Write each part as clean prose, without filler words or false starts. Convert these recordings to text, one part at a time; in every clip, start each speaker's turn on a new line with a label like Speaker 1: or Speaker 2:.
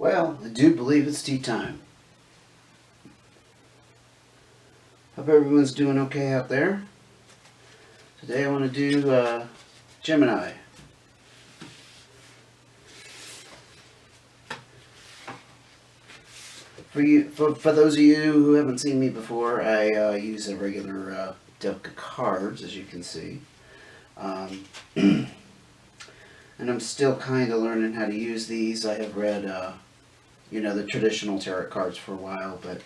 Speaker 1: Well, I do believe it's tea time. Hope everyone's doing okay out there. Today I want to do Gemini. For those of you who haven't seen me before, I use a regular deck of cards, as you can see. And I'm still kind of learning how to use these. I have read, the traditional tarot cards for a while, but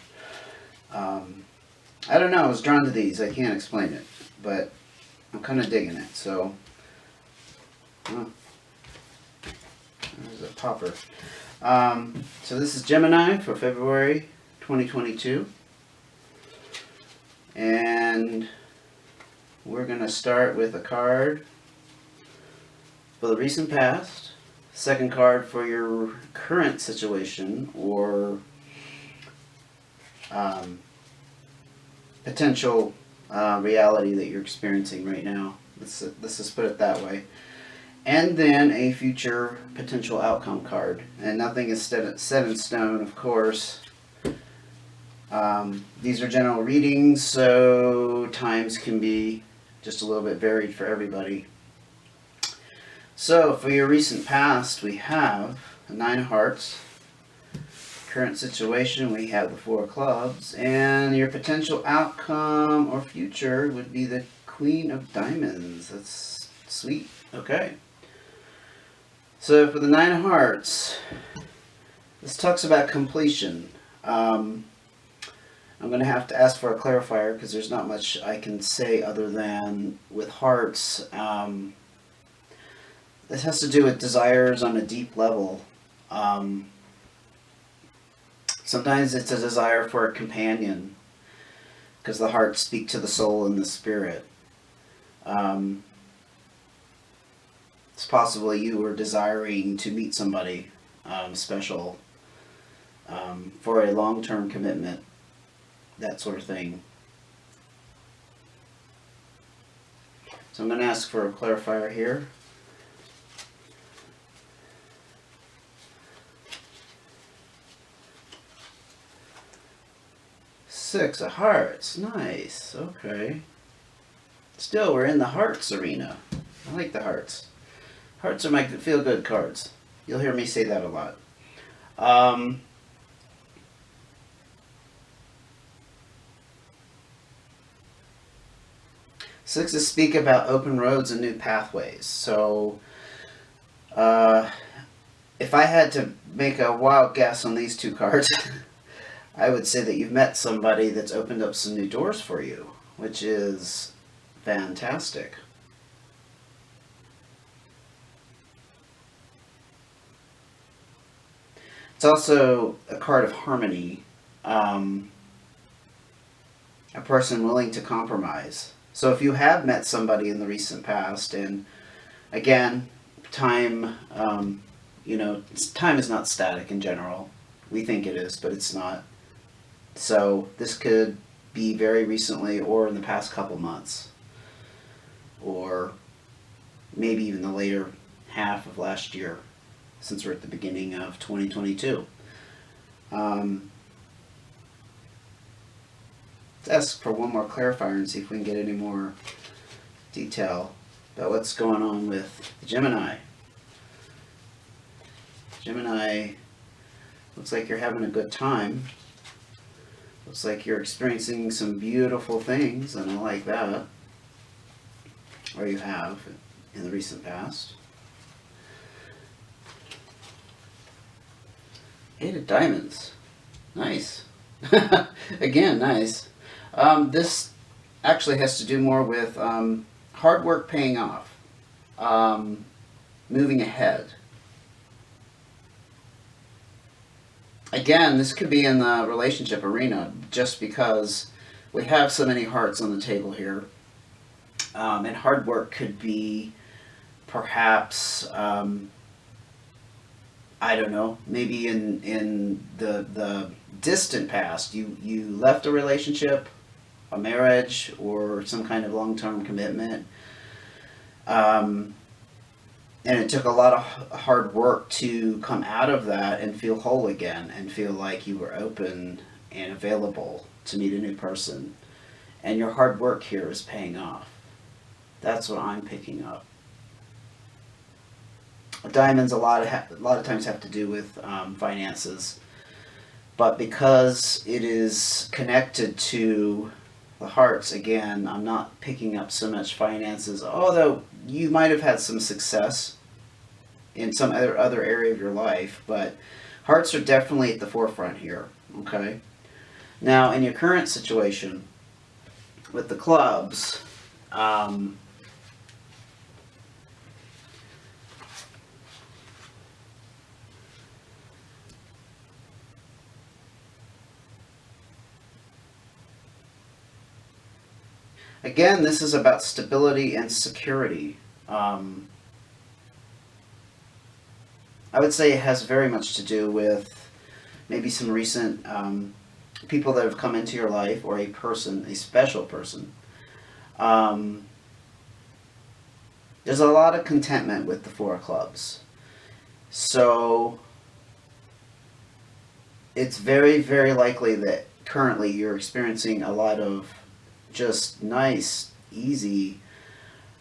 Speaker 1: I don't know. I was drawn to these. I can't explain it, but I'm kind of digging it. So, there's a popper. So this is Gemini for February 2022, and we're going to start with a card for the recent past, second card for your current situation or potential reality that you're experiencing right now. Let's just put it that way. And then a future potential outcome card. And nothing is set in stone, of course. These are general readings, so times can be just a little bit varied for everybody. So, for your recent past, we have the Nine of Hearts. Current situation, we have the Four of Clubs. And your potential outcome or future would be the Queen of Diamonds. That's sweet. Okay. So for the Nine of Hearts, this talks about completion. I'm going to have to ask for a clarifier because there's not much I can say other than with hearts. This has to do with desires on a deep level. Sometimes it's a desire for a companion because the hearts speak to the soul and the spirit. It's possible you were desiring to meet somebody special for a long-term commitment, that sort of thing. So I'm going to ask for a clarifier here. Six of Hearts. Nice. Okay. Still, we're in the hearts arena. I like the hearts. Hearts are my feel-good cards. You'll hear me say that a lot. Sixes speak about open roads and new pathways. So, if I had to make a wild guess on these two cards, I would say that you've met somebody that's opened up some new doors for you, which is fantastic. It's also a card of harmony, a person willing to compromise. So if you have met somebody in the recent past, and again, time, time is not static in general. We think it is, but it's not. So this could be very recently or in the past couple months, or maybe even the later half of last year, since we're at the beginning of 2022. Let's ask for one more clarifier and see if we can get any more detail about what's going on with Gemini. Gemini, looks like you're having a good time. Looks like you're experiencing some beautiful things, and I like that. Or you have in the recent past. Eight of Diamonds. Nice. Again, nice. This actually has to do more with hard work paying off. Moving ahead. Again, this could be in the relationship arena just because we have so many hearts on the table here. And hard work could be perhaps... I don't know, maybe in the distant past, you left a relationship, a marriage, or some kind of long-term commitment. And it took a lot of hard work to come out of that and feel whole again and feel like you were open and available to meet a new person. And your hard work here is paying off. That's what I'm picking up. Diamonds a lot of times have to do with finances, but because it is connected to the hearts, again, I'm not picking up so much finances. Although you might have had some success in some other area of your life, but hearts are definitely at the forefront here. Okay. Now, in your current situation with the clubs, um, again, this is about stability and security. Um, I would say it has very much to do with maybe some recent people that have come into your life, or a person, a special person. Um, there's a lot of contentment with the Four of Clubs. So it's very, very likely that currently you're experiencing a lot of just nice, easy,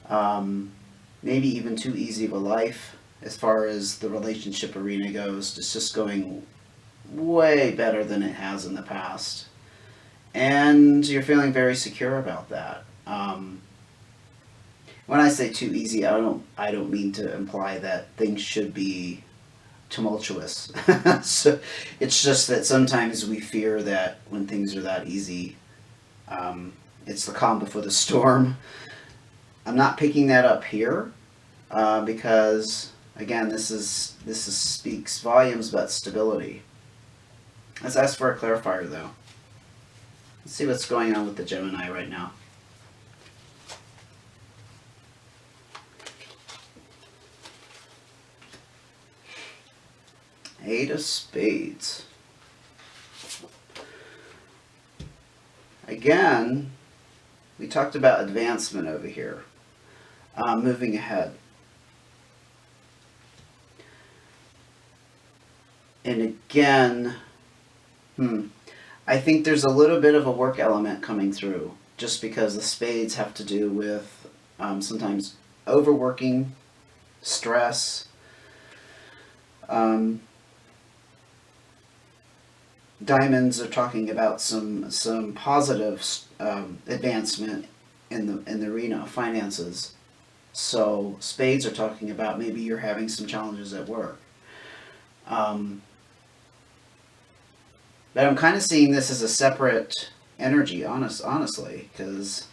Speaker 1: um, maybe even too easy of a life as far as the relationship arena goes. It's just going way better than it has in the past. And you're feeling very secure about that. When I say too easy, I don't mean to imply that things should be tumultuous. So it's just that sometimes we fear that when things are that easy, um, it's the calm before the storm. I'm not picking that up here because again, this is speaks volumes about stability. Let's ask for a clarifier though. Let's see what's going on with the Gemini right now. Eight of Spades. Again, we talked about advancement over here, moving ahead. And again, I think there's a little bit of a work element coming through, just because the spades have to do with sometimes overworking, stress. Um, Diamonds are talking about some positive advancement in the arena of finances. So spades are talking about maybe you're having some challenges at work. Um, but I'm kind of seeing this as a separate energy, honestly, because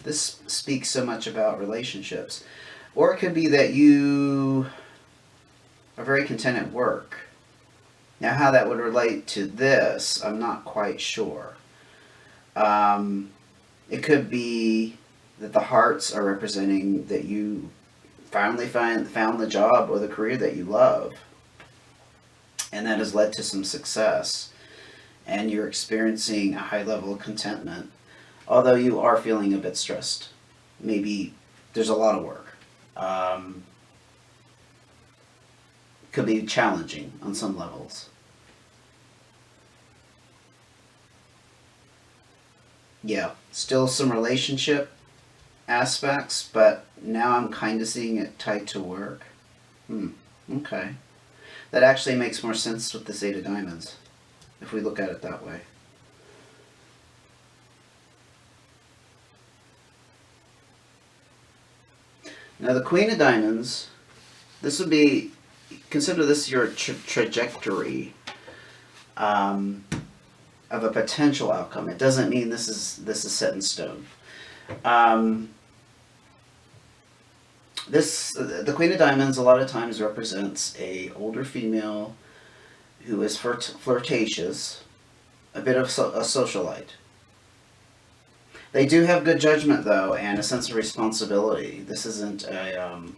Speaker 1: this speaks so much about relationships. Or it could be that you are very content at work. Now, how that would relate to this, I'm not quite sure. Um, it could be that the hearts are representing that you finally found the job or the career that you love, and that has led to some success, and you're experiencing a high level of contentment, although you are feeling a bit stressed. Maybe there's a lot of work. Could be challenging on some levels. Yeah, still some relationship aspects, but now I'm kind of seeing it tied to work. Hmm. Okay. That actually makes more sense with this Eight of Diamonds, if we look at it that way. Now the Queen of Diamonds, this would be, consider this your trajectory of a potential outcome. It doesn't mean this is set in stone. The Queen of Diamonds a lot of times represents a older female who is flirtatious, a bit of a socialite. They do have good judgment though, and a sense of responsibility. This isn't an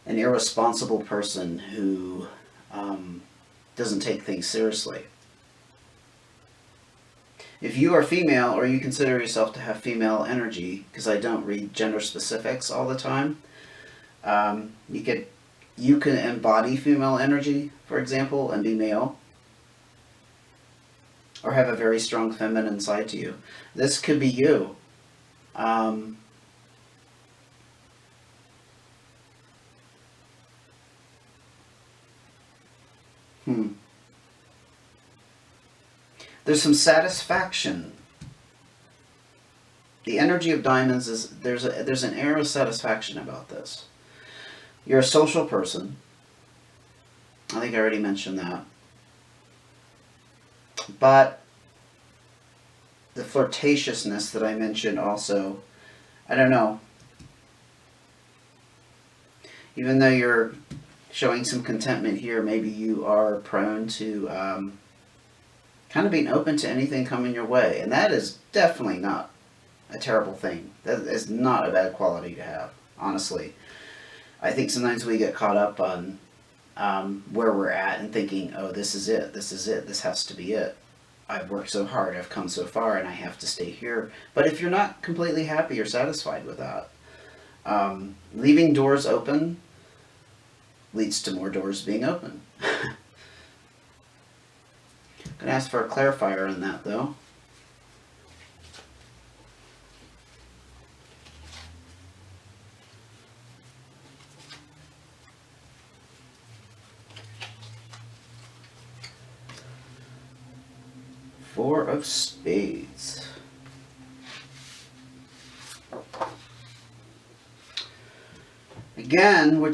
Speaker 1: irresponsible person who doesn't take things seriously. If you are female, or you consider yourself to have female energy, because I don't read gender specifics all the time, You can embody female energy, for example, and be male, or have a very strong feminine side to you. This could be you. Um, hmm. There's some satisfaction. The energy of diamonds is there's an air of satisfaction about this. You're a social person. I think I already mentioned that. But the flirtatiousness that I mentioned also, I don't know. Even though you're showing some contentment here, maybe you are prone to kind of being open to anything coming your way. And that is definitely not a terrible thing. That is not a bad quality to have, honestly. I think sometimes we get caught up on where we're at and thinking, oh, this is it, this is it, this has to be it. I've worked so hard, I've come so far, and I have to stay here. But if you're not completely happy or satisfied with that, leaving doors open leads to more doors being open. I'm going to ask for a clarifier on that, though. Four of Spades. Again, we're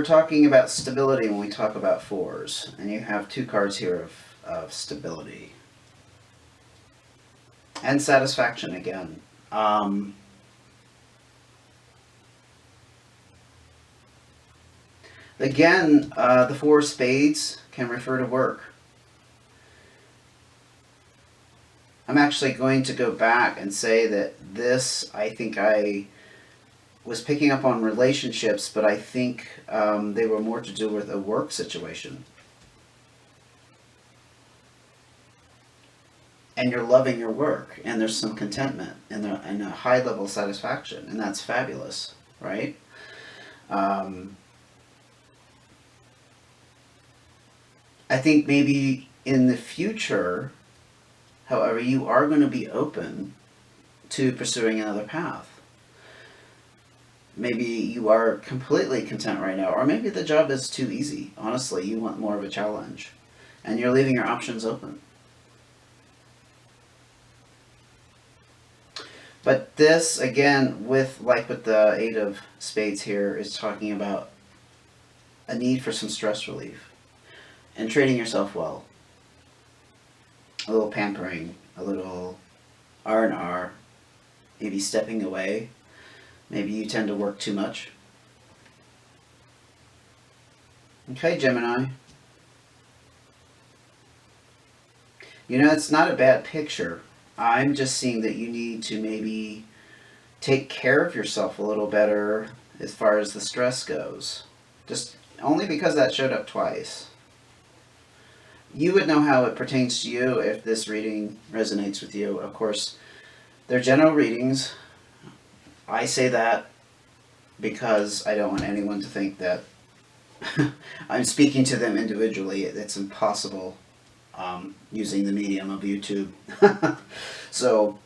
Speaker 1: talking about stability when we talk about fours, and you have two cards here of stability and satisfaction again. Again, the Four of Spades can refer to work. I'm actually going to go back and say that this, I think I was picking up on relationships, but I think they were more to do with a work situation. And you're loving your work, and there's some contentment and a high level of satisfaction, and that's fabulous, right? I think maybe in the future, however, you are going to be open to pursuing another path. Maybe you are completely content right now, or maybe the job is too easy. Honestly, you want more of a challenge, and you're leaving your options open. But this, again, with the Eight of Spades here, is talking about a need for some stress relief and treating yourself well. A little pampering, a little R&R, maybe stepping away. Maybe you tend to work too much. Okay, Gemini. You know, it's not a bad picture. I'm just seeing that you need to maybe take care of yourself a little better as far as the stress goes. Just only because that showed up twice. You would know how it pertains to you if this reading resonates with you. Of course, they're general readings. I say that because I don't want anyone to think that I'm speaking to them individually. It's impossible using the medium of YouTube. So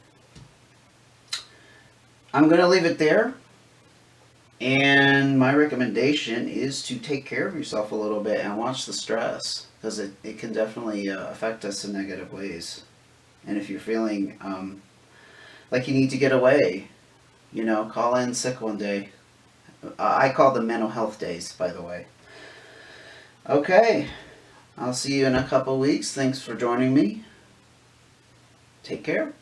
Speaker 1: I'm going to leave it there. And my recommendation is to take care of yourself a little bit and watch the stress, because it can definitely affect us in negative ways. And if you're feeling like you need to get away, call in sick one day. I call them mental health days, by the way. Okay, I'll see you in a couple weeks. Thanks for joining me. Take care.